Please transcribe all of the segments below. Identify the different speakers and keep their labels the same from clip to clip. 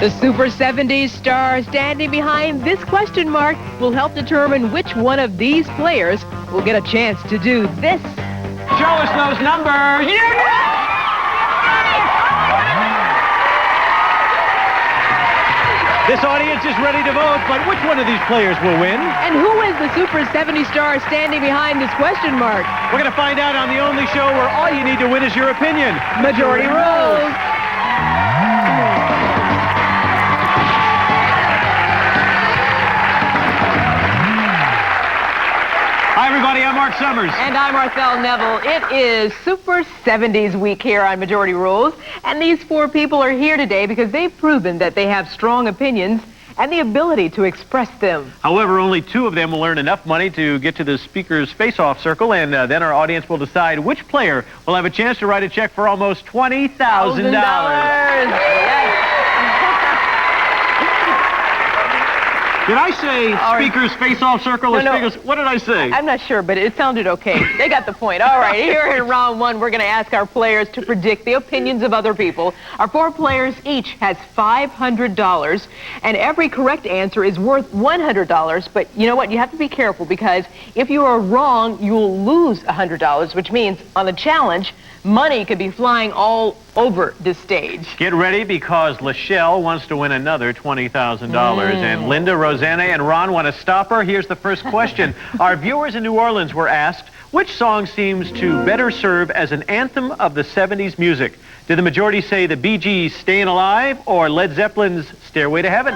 Speaker 1: The Super 70s star standing behind this question mark will help determine which one of these players will get a chance to do this.
Speaker 2: Show us those numbers. This audience is ready to vote, but which one of these players will win?
Speaker 1: And who is the Super 70 star standing behind this question mark?
Speaker 2: We're going to find out on the only show where all you need to win is your opinion.
Speaker 1: Majority Rules.
Speaker 2: Hi, everybody. I'm Marc Summers.
Speaker 1: And I'm Arthel Neville. It is Super 70s week here on Majority Rules. And these four people are here today because they've proven that they have strong opinions and the ability to express them.
Speaker 2: However, only two of them will earn enough money to get to the speaker's face-off circle, and then our audience will decide which player will have a chance to write a check for almost $20,000.
Speaker 1: Yes.
Speaker 2: Did I say speaker's face-off circle or speaker's... What did I say?
Speaker 1: I'm not sure, but it sounded okay. They got the point. All right, here in round one, we're going to ask our players to predict the opinions of other people. Our four players each has $500, and every correct answer is worth $100. But you know what? You have to be careful, because if you are wrong, you'll lose $100, which means on the challenge, money could be flying all over the stage.
Speaker 2: Get ready, because Lachelle wants to win another $20,000. And Linda, Rosanna, and Ron want to stop her. Here's the first question. Our viewers in New Orleans were asked, which song seems to better serve as an anthem of the 70s music? Did the majority say the Bee Gees' Staying Alive or Led Zeppelin's Stairway to Heaven?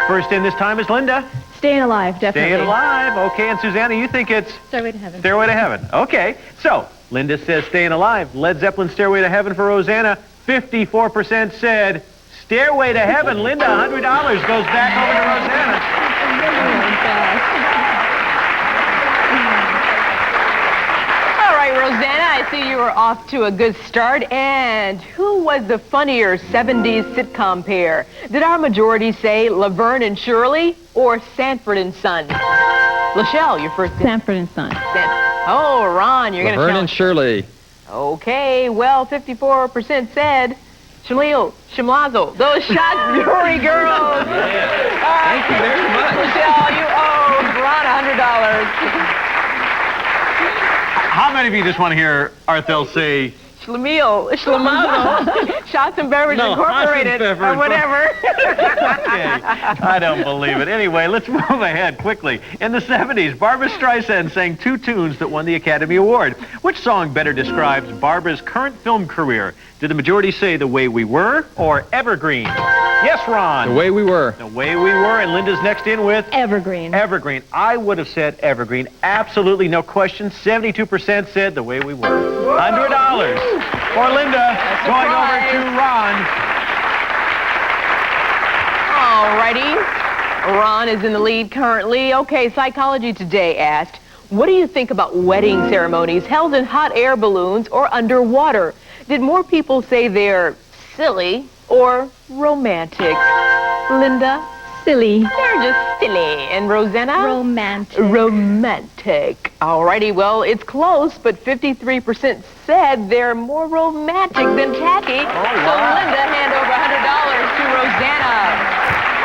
Speaker 2: First in this time is Linda.
Speaker 3: Staying Alive, definitely.
Speaker 2: Staying Alive. Okay, and Susanna, you think it's...
Speaker 3: Stairway to Heaven.
Speaker 2: Stairway to Heaven. Okay, so Linda says Staying Alive. Led Zeppelin's Stairway to Heaven for Rosanna. 54% said Stairway to Heaven. Linda, $100 goes back over to Rosanna.
Speaker 1: All right, Rosanna, I see you were off to a good start. And who was the funnier 70s sitcom pair? Did our majority say Laverne and Shirley or Sanford and Son? Lachelle, your first guess.
Speaker 3: Sanford and Son.
Speaker 1: Oh, Ron, you're going to
Speaker 4: Laverne and Shirley.
Speaker 1: Okay, well, 54% said Shimlazo, those shot jewelry girls.
Speaker 4: Thank you very much.
Speaker 1: Lachelle, you owe Ron $100.
Speaker 2: How many of you just want to hear Arthel say...
Speaker 1: Schlemazo, Shots and Beverage Incorporated, or whatever.
Speaker 2: Okay, I don't believe it. Anyway, let's move ahead quickly. In the 70s, Barbra Streisand sang two tunes that won the Academy Award. Which song better describes Barbara's current film career? Did the majority say The Way We Were or Evergreen? Yes, Ron.
Speaker 4: The Way We Were.
Speaker 2: The Way We Were, and Linda's next in with?
Speaker 3: Evergreen.
Speaker 2: Evergreen. I would have said Evergreen. Absolutely no question. 72% said The Way We Were. $100 for Linda. Going over to Ron.
Speaker 1: All righty. Ron is in the lead currently. Okay, Psychology Today asked, what do you think about wedding ceremonies held in hot air balloons or underwater? Did more people say they're silly or romantic? Linda?
Speaker 3: Silly.
Speaker 1: They're just silly. And Rosanna?
Speaker 3: Romantic.
Speaker 1: Romantic. Alrighty, well, it's close, but 53% said they're more romantic than tacky. So Linda, hand over $100 to Rosanna.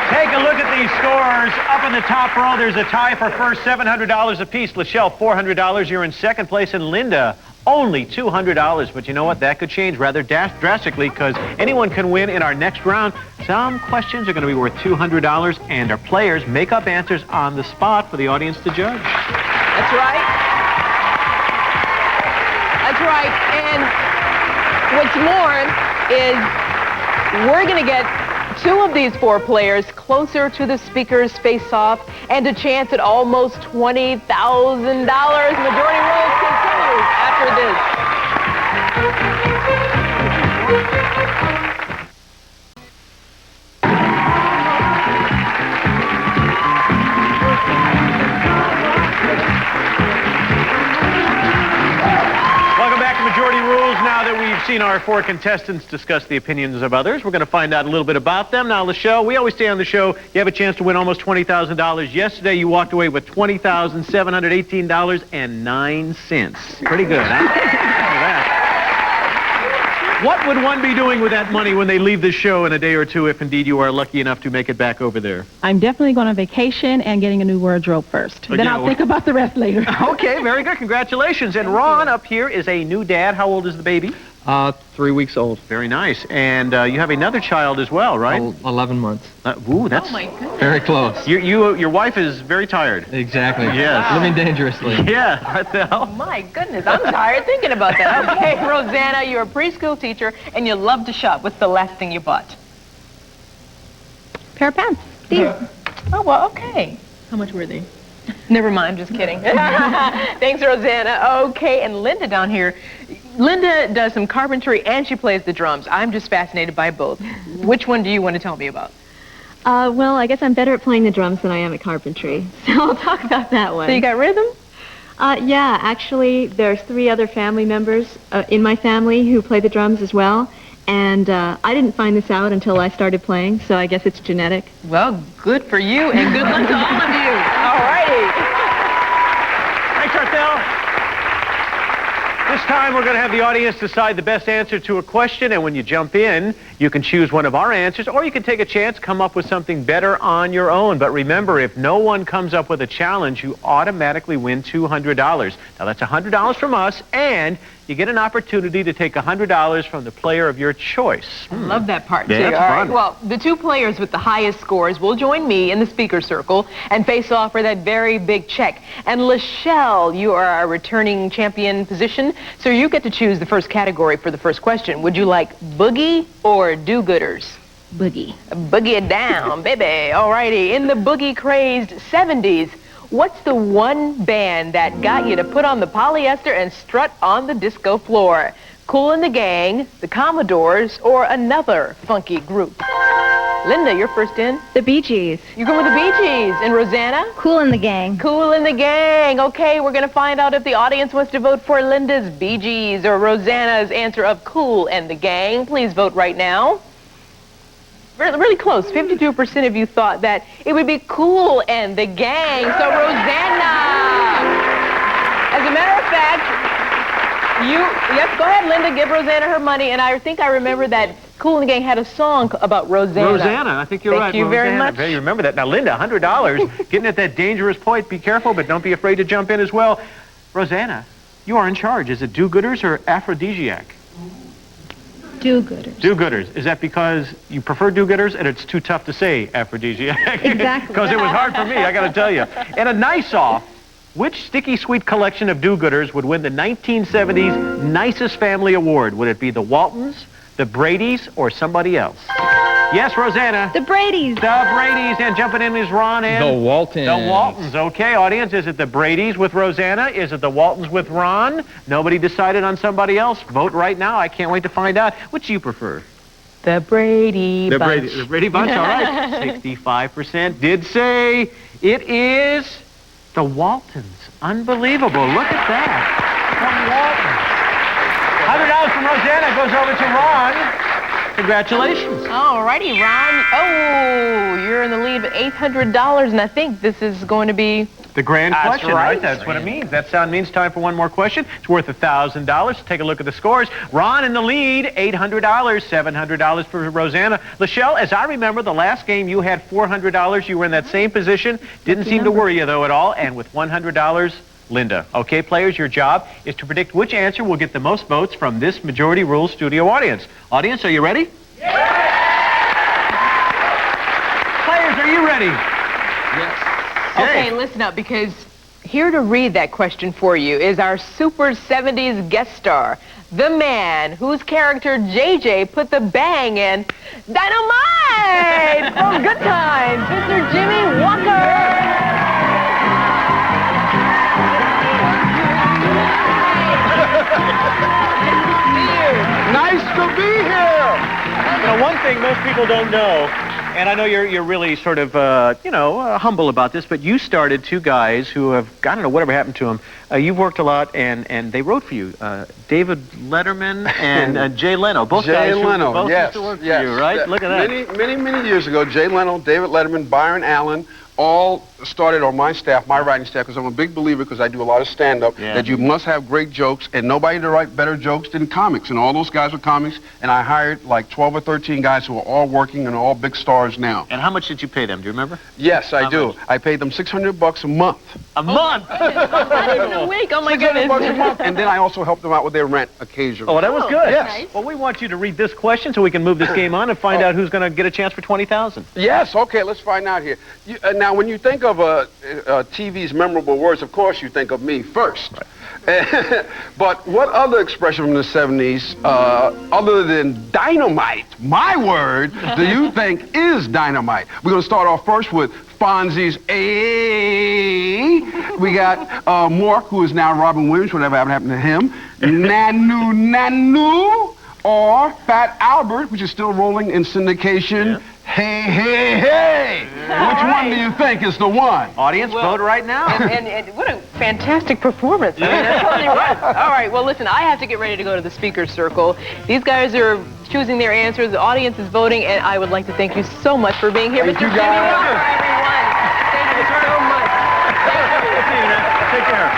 Speaker 2: Take a look at these scores. Up in the top row, there's a tie for first, $700 apiece. Lachelle, $400. You're in second place, and Linda, only $200. But you know what? That could change rather drastically, because anyone can win in our next round. Some questions are going to be worth $200, and our players make up answers on the spot for the audience to judge.
Speaker 1: That's right. That's right. And what's more is we're going to get two of these four players closer to the speaker's face-off and a chance at almost $20,000. Majority Rules continues after this.
Speaker 2: Welcome back to Majority Rules. Now that we've seen our four contestants discuss the opinions of others, we're going to find out a little bit about them. Now, Lachelle, we always say on the show, you have a chance to win almost $20,000. Yesterday, you walked away with $20,718.09. Pretty good, huh? Look at that. What would one be doing with that money when they leave the show in a day or two, if indeed you are lucky enough to make it back over there?
Speaker 3: I'm definitely going on vacation and getting a new wardrobe first. Then I'll think about the rest later.
Speaker 2: Okay, very good. Congratulations. And Ron up here is a new dad. How old is the baby?
Speaker 4: 3 weeks old.
Speaker 2: Very nice. And you have another child as well, right?
Speaker 4: 11 months.
Speaker 2: Ooh, that's...
Speaker 1: Oh, my goodness.
Speaker 4: Very close.
Speaker 2: Your wife is very tired.
Speaker 4: Exactly.
Speaker 2: Yes.
Speaker 4: Living dangerously.
Speaker 2: Yeah, Arthel.
Speaker 1: Oh, my goodness. I'm tired thinking about that. Okay, Rosanna, you're a preschool teacher, and you love to shop. What's the last thing you bought?
Speaker 3: Pair of pants. These.
Speaker 1: Oh, well, okay.
Speaker 3: How much were they?
Speaker 1: Never mind, just kidding. Thanks, Rosanna. Okay, and Linda down here. Linda does some carpentry and she plays the drums. I'm just fascinated by both. Which one do you want to tell me about?
Speaker 5: Well, I guess I'm better at playing the drums than I am at carpentry. So I'll talk about that one.
Speaker 1: So you got rhythm?
Speaker 5: Yeah, actually, there's 3 other family members in my family who play the drums as well. And I didn't find this out until I started playing, so I guess it's genetic.
Speaker 1: Well, good for you, and good luck to all of you. All righty.
Speaker 2: Thanks, Arthel. This time we're going to have the audience decide the best answer to a question, and when you jump in, you can choose one of our answers, or you can take a chance, come up with something better on your own. But remember, if no one comes up with a challenge, you automatically win $200. Now, that's $100 from us, and you get an opportunity to take $100 from the player of your choice.
Speaker 1: I love that part,
Speaker 2: Yeah,
Speaker 1: too.
Speaker 2: that's
Speaker 1: All right.
Speaker 2: fun.
Speaker 1: Well, the 2 players with the highest scores will join me in the speaker circle and face off for that very big check. And Lachelle, you are our returning champion position, so you get to choose the first category for the first question. Would you like boogie or do-gooders?
Speaker 3: Boogie.
Speaker 1: Boogie it down, baby. All righty. In the boogie-crazed 70s, what's the one band that got you to put on the polyester and strut on the disco floor? Kool and the Gang, the Commodores, or another funky group? Linda, you're first in.
Speaker 5: The Bee Gees.
Speaker 1: You're going with the Bee Gees. And Rosanna?
Speaker 3: Kool and the Gang.
Speaker 1: Kool and the Gang. Okay, we're going to find out if the audience wants to vote for Linda's Bee Gees or Rosanna's answer of Kool and the Gang. Please vote right now. Really close. 52% of you thought that it would be Kool and the Gang. So Rosanna. As a matter of fact, yes, go ahead, Linda, give Rosanna her money. And I think I remember that Kool and the Gang had a song about Rosanna.
Speaker 2: Rosanna, I think you're right.
Speaker 1: Thank you very much.
Speaker 2: You remember that. Now, Linda, $100, getting at that dangerous point. Be careful, but don't be afraid to jump in as well. Rosanna, you are in charge. Is it do-gooders or aphrodisiac?
Speaker 3: Do-gooders.
Speaker 2: Do-gooders. Is that because you prefer do-gooders and it's too tough to say aphrodisiac?
Speaker 3: Exactly.
Speaker 2: Because it was hard for me, I got to tell you. And a nice-off, which sticky sweet collection of do-gooders would win the 1970s Nicest Family Award? Would it be the Waltons, the Bradys, or somebody else? Yes, Rosanna.
Speaker 3: The Bradys.
Speaker 2: The Bradys. And jumping in is Ron and...
Speaker 4: The Waltons.
Speaker 2: The Waltons. Okay, audience, is it the Bradys with Rosanna? Is it the Waltons with Ron? Nobody decided on somebody else. Vote right now. I can't wait to find out. Which do you prefer?
Speaker 1: The Brady Bunch.
Speaker 2: The Brady Bunch, all right. 65% did say it is the Waltons. Unbelievable. Look at that. The Waltons. $100 from Rosanna goes over to Ron. Congratulations.
Speaker 1: All righty, Ron. Oh, you're in the lead with $800, and I think this is going to be...
Speaker 2: The grand
Speaker 1: That's
Speaker 2: question,
Speaker 1: right.
Speaker 2: right? That's what it means. That sound means time for one more question. It's worth $1,000. Take a look at the scores. Ron in the lead, $800, $700 for Rosanna. Lachelle, as I remember, the last game you had $400. You were in that same position. Didn't seem to worry you, though, at all. And with $100, Linda. Okay, players, your job is to predict which answer will get the most votes from this Majority Rules studio audience. Audience, are you ready? Yeah! Players, are you ready?
Speaker 4: Yes.
Speaker 1: Okay, listen up, because here to read that question for you is our Super 70s guest star, the man whose character JJ put the bang in Dynamite from Good Times, Mr. Jimmie Walker.
Speaker 6: Nice to be here.
Speaker 2: You know, one thing most people don't know, and I know you're really sort of, humble about this, but you started 2 guys who have, I don't know, whatever happened to them. You've worked a lot, and they wrote for you. David Letterman and Jay Leno. Both
Speaker 6: Jay
Speaker 2: guys
Speaker 6: Leno,
Speaker 2: who both
Speaker 6: yes,
Speaker 2: used to work
Speaker 6: yes.
Speaker 2: for you, right? Look at that.
Speaker 6: Many years ago, Jay Leno, David Letterman, Byron Allen, all started on my staff, my writing staff, because I'm a big believer, because I do a lot of stand-up, that you must have great jokes, and nobody to write better jokes than comics. And all those guys were comics, and I hired like 12 or 13 guys who are all working and all big stars now.
Speaker 2: And how much did you pay them? Do you remember?
Speaker 6: Yes, I do. I paid them $600 a month.
Speaker 2: A month?
Speaker 1: Not even a week. Oh, my goodness.
Speaker 6: $600 a month. And then I also helped them out with their rent occasionally.
Speaker 2: Oh, that was good.
Speaker 6: Yes.
Speaker 1: Nice.
Speaker 2: Well, we want you to read this question so we can move this game on and find out who's going to get a chance for $20,000.
Speaker 6: Yes, okay, let's find out here. Now, when you think of TV's memorable words, of course you think of me first. Right. But what other expression from the 70s, other than dynamite, my word, do you think is dynamite? We're going to start off first with Fonzie's A. We got Marc, who is now Robin Williams, whatever happened to him. Nanu, Nanu. Or Fat Albert, which is still rolling in syndication. Yeah. Hey, hey, hey! Which one do you think is the one?
Speaker 2: Audience, vote right now.
Speaker 1: And what a fantastic performance. I mean, that's totally right. All right, well, listen, I have to get ready to go to the speaker's circle. These guys are choosing their answers. The audience is voting, and I would like to thank you so much for being here.
Speaker 6: Thank
Speaker 1: Mr.
Speaker 6: you,
Speaker 1: Jimmie
Speaker 6: guys.
Speaker 1: Walker, everyone. Thank you so much.
Speaker 2: Take care.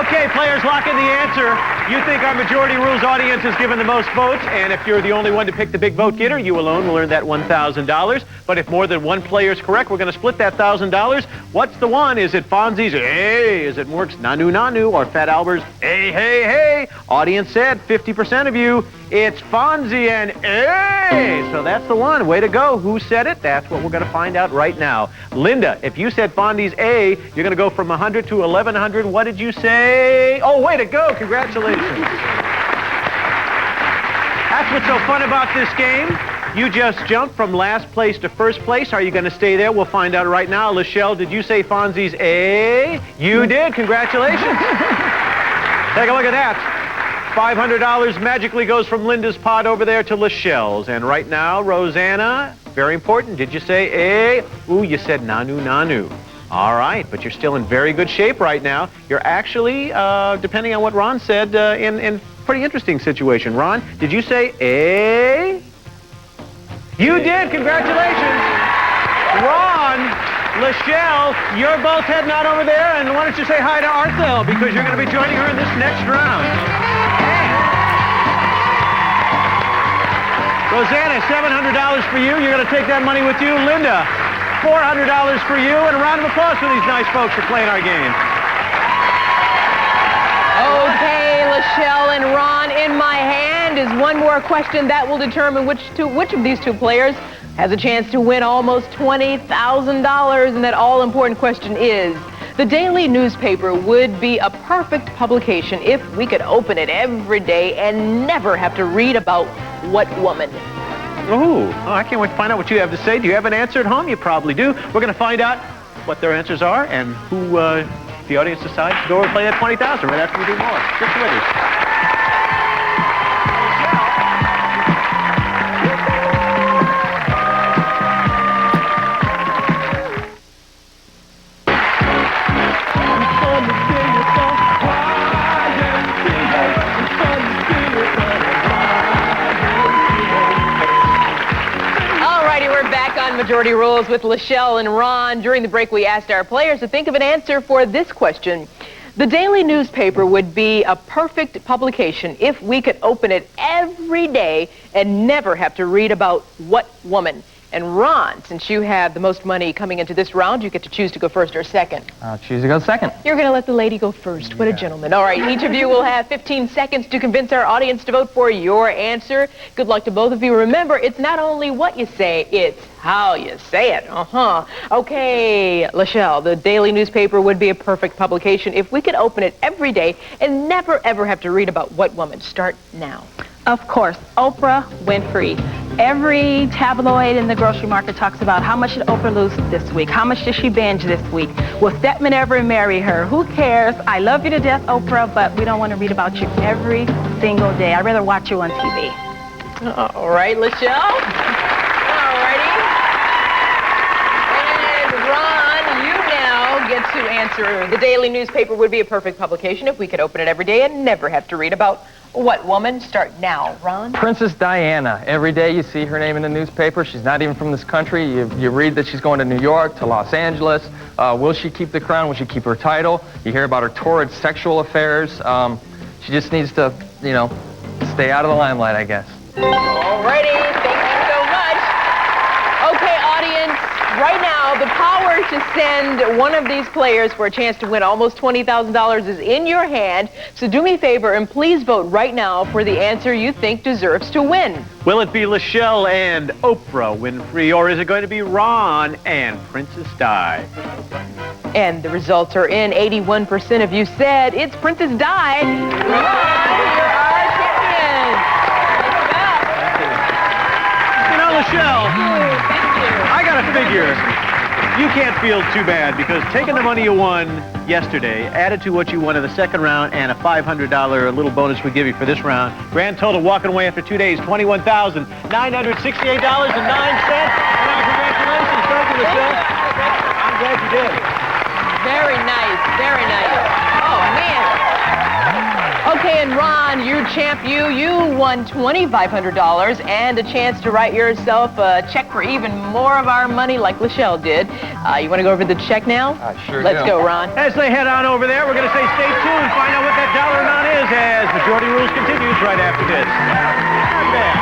Speaker 2: Okay, players, lock in the answer. You think our majority rules audience has given the most votes, and if you're the only one to pick the big vote getter, you alone will earn that $1,000. But if more than one player is correct, we're going to split that $1,000. What's the one? Is it Fonzie's Hey? Is it Marc's Nanu Nanu? Or Fat Albert's Hey, hey, hey? Audience said 50% of you, it's Fonzie and Hey! So that's the one. Way to go. Who said it? That's what we're going to find out right now. Linda, if you said Fonzie's A, you're going to go from 100 to 1,100. What did you say? Oh, way to go. Congratulations. That's what's so fun about this game. You just jumped from last place to first place. Are you going to stay there? We'll find out right now. Lachelle, did you say Fonzie's A? You did. Congratulations. Take a look at that. $500 magically goes from Linda's pot over there to Lachelle's. And right now, Rosanna, very important. Did you say A? Ooh, you said Nanu Nanu. All right, but you're still in very good shape right now. You're actually, depending on what Ron said, in pretty interesting situation. Ron, did you say A? You did. Congratulations. Ron, Lachelle, you're both heading out over there, and why don't you say hi to Arthel, because you're going to be joining her in this next round. Rosanna, $700 for you. You're going to take that money with you. Linda, $400 for you, and a round of applause for these nice folks for playing our game.
Speaker 1: Okay, Lachelle and Ron, in my hand is one more question that will determine which of these two players has a chance to win almost $20,000. And that all-important question is, the daily newspaper would be a perfect publication if we could open it every day and never have to read about what woman.
Speaker 2: Ooh, I can't wait to find out what you have to say. Do you have an answer at home? You probably do. We're going to find out what their answers are and who the audience decides to go and play that $20,000 right after we do more. Just with us.
Speaker 1: Majority Rules with Lachelle and Ron. During the break, we asked our players to think of an answer for this question. The daily newspaper would be a perfect publication if we could open it every day and never have to read about what woman. And Ron, since you have the most money coming into this round, you get to choose to go first or second.
Speaker 4: I'll choose to go second.
Speaker 1: You're going to let the lady go first. What a gentleman. All right, each of you will have 15 seconds to convince our audience to vote for your answer. Good luck to both of you. Remember, it's not only what you say, it's how you say it. Okay, Lachelle, the daily newspaper would be a perfect publication if we could open it every day and never, ever have to read about what woman. Start now.
Speaker 3: Of course, Oprah Winfrey. Every tabloid in the grocery market talks about how much did Oprah lose this week? How much did she binge this week? Will Stepman ever marry her? Who cares? I love you to death, Oprah, but we don't want to read about you every single day. I'd rather watch you on TV.
Speaker 1: All right, Lachelle. All righty. And Ron, you now get to answer. The daily newspaper would be a perfect publication if we could open it every day and never have to read about What woman? Start now. Ron?
Speaker 7: Princess Diana. Every day you see her name in the newspaper. She's not even from this country. You read that she's going to New York, to Los Angeles. Will she keep the crown? Will she keep her title? You hear about her torrid sexual affairs. She just needs to, you know, stay out of the limelight, I guess.
Speaker 1: Alrighty, thank you so much. Okay, audience, right now the power to send one of these players for a chance to win almost $20,000 is in your hand. So do me a favor and please vote right now for the answer you think deserves to win.
Speaker 2: Will it be Lachelle and Oprah Winfrey, or is it going to be Ron and Princess Di?
Speaker 1: And the results are in. 81% of you said it's Princess Di. Ron, you're our champion.
Speaker 2: You know, Lachelle, I got to figure you can't feel too bad because taking the money you won yesterday, added to what you won in the second round, and a $500 little bonus we give you for this round, grand total walking away after 2 days, $21,968.09. And our congratulations. Thank you, Lachelle. I'm glad you did.
Speaker 1: Very nice, very nice. Oh, man. Okay, and Ron, you champ, you won $2,500 and a chance to write yourself a check for even more of our money like Lachelle did. You want to go over the check now?
Speaker 7: Sure
Speaker 1: Let's
Speaker 7: do.
Speaker 1: go, Ron.
Speaker 2: As they head on over there, we're going to say stay tuned and find out what that dollar amount is as Majority Rules continues right after this. I'm back.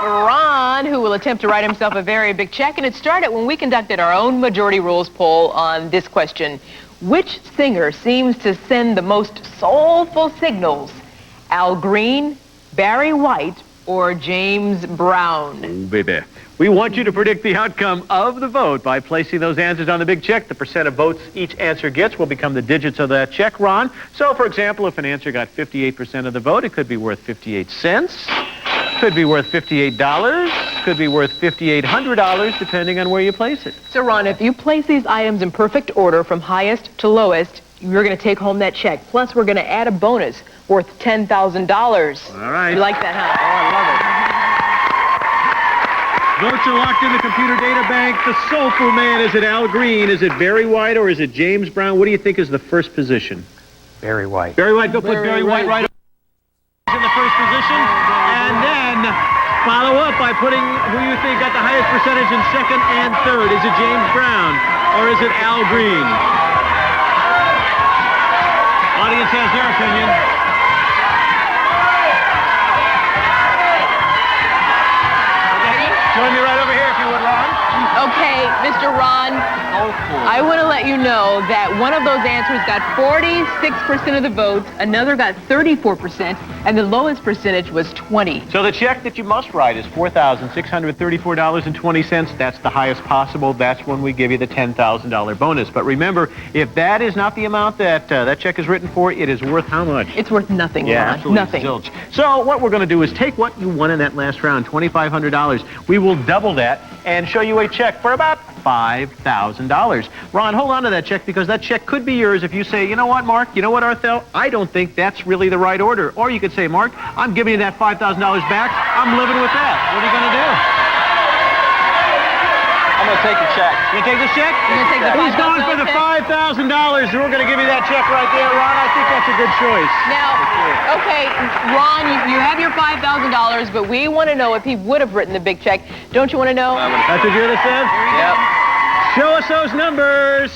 Speaker 2: Ron, who will attempt to write himself a very big check. And it started when we conducted our own Majority Rules poll on this question. Which singer seems to send the most soulful signals? Al Green, Barry White, or James Brown? Oh, baby. We want you to predict the outcome of the vote by placing those answers on the big check. The percent of votes each answer gets will become the digits of that check, Ron. So, for example, if an answer got 58% of the vote, it could be worth 58 cents. Could be worth $58, could be worth $5,800, depending on where you place it.
Speaker 1: So, Ron, if you place these items in perfect order from highest to lowest, you're going to take home that check. Plus, we're going to add a bonus worth $10,000.
Speaker 2: All right.
Speaker 1: You like that, huh?
Speaker 2: Oh, I love it. Votes are locked in the computer data bank. The soulful man, is it Al Green, is it Barry White, or is it James Brown? What do you think is the first position?
Speaker 7: Barry White.
Speaker 2: Barry White, go put Barry White right in the first position. And then follow up by putting who you think got the highest percentage in second and third. Is it James Brown or is it Al Green? Audience has their opinion. Okay. Join me right over here if you would, Ron.
Speaker 1: Okay, Mr. Ron, I want to let you know that one of those answers got 46% of the votes, another got 34%, and the lowest percentage was 20.
Speaker 2: So the check that you must write is $4,634.20. That's the highest possible. That's when we give you the $10,000 bonus. But remember, if that is not the amount that that check is written for, it is worth how much?
Speaker 1: It's worth nothing,
Speaker 2: Yeah,
Speaker 1: Ron.
Speaker 2: absolutely
Speaker 1: Nothing.
Speaker 2: zilch. So what we're going to do is take what you won in that last round, $2,500. We will double that and show you a check for about $5,000. Ron, hold on to that check because that check could be yours if you say, you know what, Mark, you know what, Arthel, I don't think that's really the right order. Or you could say, Mark, I'm giving you that $5,000 back. I'm living with that. What are you going to do?
Speaker 7: I'm going to take the check.
Speaker 2: You take the check?
Speaker 1: You're gonna take the
Speaker 2: Who's going for the $5,000? We're going to give you that check right there, Ron. I think that's a good choice.
Speaker 1: Now, okay, Ron, you have your $5,000, but we want to know if he would have written the big check. Don't you want to know?
Speaker 2: That's what you're going to say?
Speaker 7: Yep.
Speaker 2: Show us those numbers.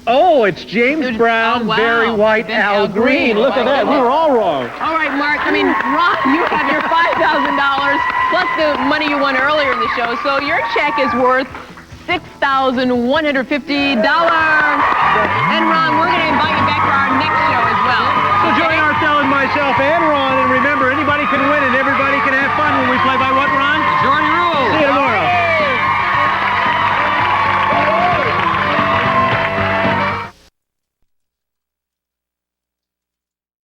Speaker 2: Oh, it's James Brown,
Speaker 1: Oh, wow.
Speaker 2: Barry White,
Speaker 1: Then
Speaker 2: Al Green. Look at that. We were all wrong.
Speaker 1: All right, Mark. I mean, Ron, you have your $5,000 plus the money you won earlier in the show, so your check is worth $6,150. And Ron, we're going to invite you back for our next show as well.
Speaker 2: So join Arthel and myself and Ron, and remember, anybody can win and everybody can have fun when we play by what, Ron?